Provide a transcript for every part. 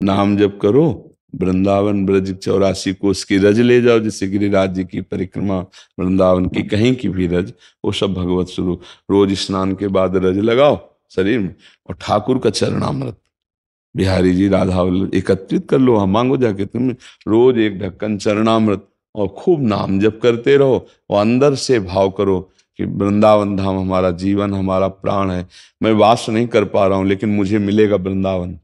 नाम जप करो, वृंदावन ब्रज 84 कोस की रज ले जाओ, जैसे गिरिराज जी की परिक्रमा, वृंदावन की कहीं की भी रज, वो सब भगवत स्वरूप। रोज स्नान के बाद रज लगाओ शरीर में, और ठाकुर का चरणामृत, बिहारी जी राधा वल्लभ एकत्रित कर लो, हम मांगो जाके तुम रोज एक ढक्कन चरणामृत, और खूब नाम जप करते रहो, और अंदर से भाव करो कि वृंदावन धाम हमारा जीवन, हमारा प्राण है। मैं वास नहीं कर पा रहा हूं, लेकिन मुझे मिलेगा वृंदावन।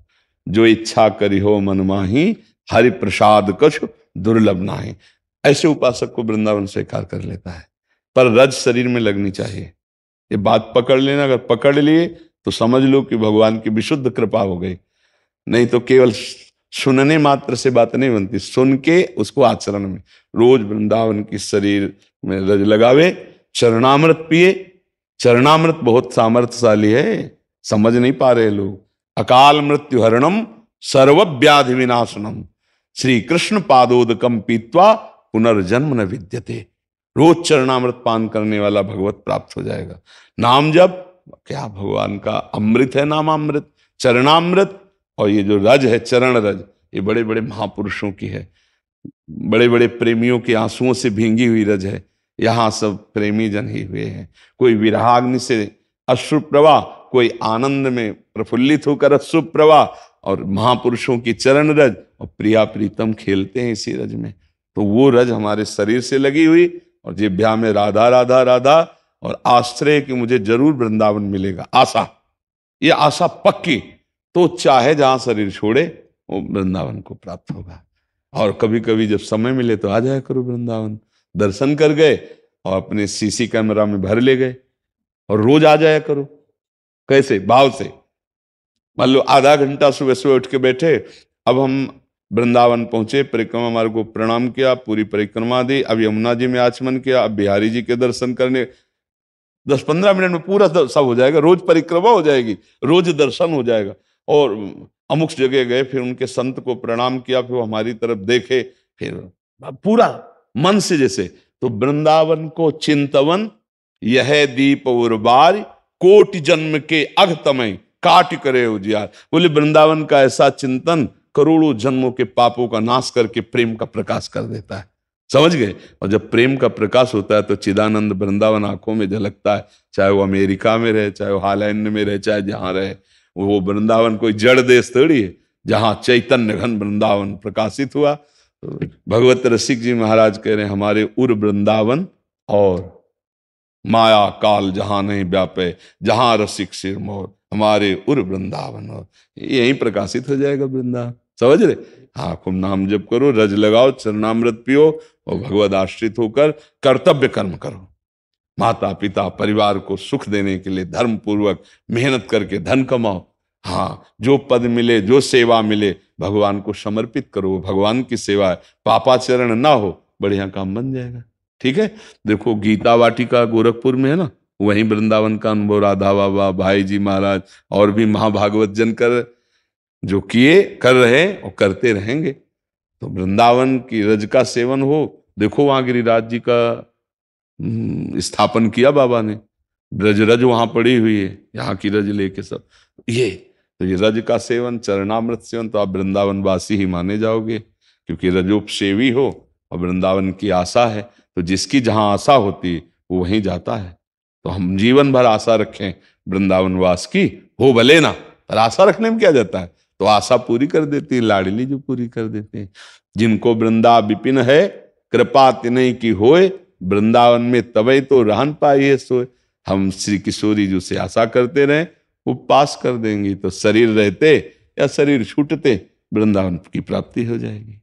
जो इच्छा करी हो मन माही, हरि प्रसाद कछु दुर्लभ नाहि। ऐसे उपासक को वृंदावन स्वीकार कर लेता है, पर रज शरीर में लगनी चाहिए। ये बात पकड़ लेना, अगर पकड़ लिए तो समझ लो कि भगवान की विशुद्ध कृपा हो गई। नहीं तो केवल सुनने मात्र से बात नहीं बनती, सुन के उसको आचरण में। रोज वृंदावन की शरीर में रज लगावे, चरणामृत पिए। चरणामृत बहुत सामर्थ्यशाली है, समझ नहीं पा रहे लोग। अकाल मृत्यु हरणम सर्व व्याधि विनाशनम, श्री कृष्ण पादोदकम पीत्वा पुनर्जन्म न विद्यते। रोज चरणामृत पान करने वाला भगवत प्राप्त हो जाएगा। नाम जप क्या भगवान का अमृत है, नामामृत, चरणामृत। और ये जो रज है, चरण रज, ये बड़े बड़े महापुरुषों की है, बड़े बड़े प्रेमियों के आंसुओं से भींगी हुई रज है। यहाँ सब प्रेमी जन ही हुए हैं। कोई विरहाग्नि से अश्रु प्रवाह, कोई आनंद में प्रफुल्लित होकर अश्रु प्रवाह, और महापुरुषों की चरण रज, और प्रिया प्रीतम खेलते हैं इसी रज में। तो वो रज हमारे शरीर से लगी हुई, और जिह्वा में राधा राधा राधा, और आश्रय कि मुझे जरूर वृंदावन मिलेगा, आशा, ये आशा पक्की। तो चाहे जहां शरीर छोड़े, वो वृंदावन को प्राप्त होगा। और कभी कभी जब समय मिले तो आ जाया करो वृंदावन, दर्शन कर गए और अपने सीसी कैमरा में भर ले गए, और रोज आ जाया करो। कैसे? भाव से। मान लो आधा घंटा सुबह सुबह उठ के बैठे, अब हम वृंदावन पहुंचे, परिक्रमा मार्ग को प्रणाम किया, पूरी परिक्रमा दी, अब यमुना जी में आचमन किया, अब बिहारी जी के दर्शन करने, 10-15 मिनट में पूरा सब हो जाएगा। रोज परिक्रमा हो जाएगी, रोज दर्शन हो जाएगा। और अमुक जगह गए, फिर उनके संत को प्रणाम किया, फिर वो हमारी तरफ देखे, फिर पूरा मन से जैसे। तो वृंदावन को चिंतवन यह दीप उर्बार, कोटि जन्म के अघतमय काट करे उजियार। बोले वृंदावन का ऐसा चिंतन करोड़ों जन्मों के पापों का नाश करके प्रेम का प्रकाश कर देता है। समझ गए? और जब प्रेम का प्रकाश होता है तो चिदानंद वृंदावन आंखों में झलकता है। चाहे वो अमेरिका में रहे, चाहे वो हॉलैंड में रहे, चाहे जहां रहे, वो वृंदावन कोई जड़ देश थोड़ी है, जहां चैतन्य घन वृंदावन प्रकाशित हुआ। तो भगवत रसिक जी महाराज कह रहे हैं, हमारे उर वृंदावन और माया काल जहां नहीं व्यापे, जहां रसिक सिर मोर, हमारे उर वृंदावन, और यही प्रकाशित हो जाएगा वृंदावन। समझ रहे? हाँ, खूब नाम जप करो, रज लगाओ, चरणामृत पियो, और भगवद आश्रित होकर कर्तव्य कर्म करो। माता पिता परिवार को सुख देने के लिए धर्म पूर्वक मेहनत करके धन कमाओ। हाँ, जो पद मिले, जो सेवा मिले, भगवान को समर्पित करो। भगवान की सेवा है, पापाचरण ना हो, बढ़िया काम बन जाएगा। ठीक है? देखो गीता वाटिका गोरखपुर में है ना, वहीं वृंदावन का अनुभव राधा बाबा, भाई जी महाराज और भी महाभागवत जन कर जो किए, कर रहे और करते रहेंगे। तो वृंदावन की रज का सेवन हो। देखो वहां गिरिराज जी का स्थापन किया बाबा ने, ब्रज रज वहां पड़ी हुई है, यहाँ की रज लेके सब। ये तो ये रज का सेवन, चरणामृत सेवन, तो आप वृंदावन वासी ही माने जाओगे, क्योंकि रजोपसेवी हो और वृंदावन की आशा है। तो जिसकी जहां आशा होती वो वहीं जाता है। तो हम जीवन भर आशा रखें वृंदावन वास की, हो भले ना, पर आशा रखने में क्या जाता है? तो आशा पूरी कर देती है लाडली, जो पूरी कर देते हैं। जिनको वृंदा विपिन है, कृपा तिन्हीं की होए, वृंदावन में तबे तो रहन पाइए सोए। हम श्री किशोरी जी से आशा करते रहें, वो पास कर देंगी। तो शरीर रहते या शरीर छूटते, वृंदावन की प्राप्ति हो जाएगी।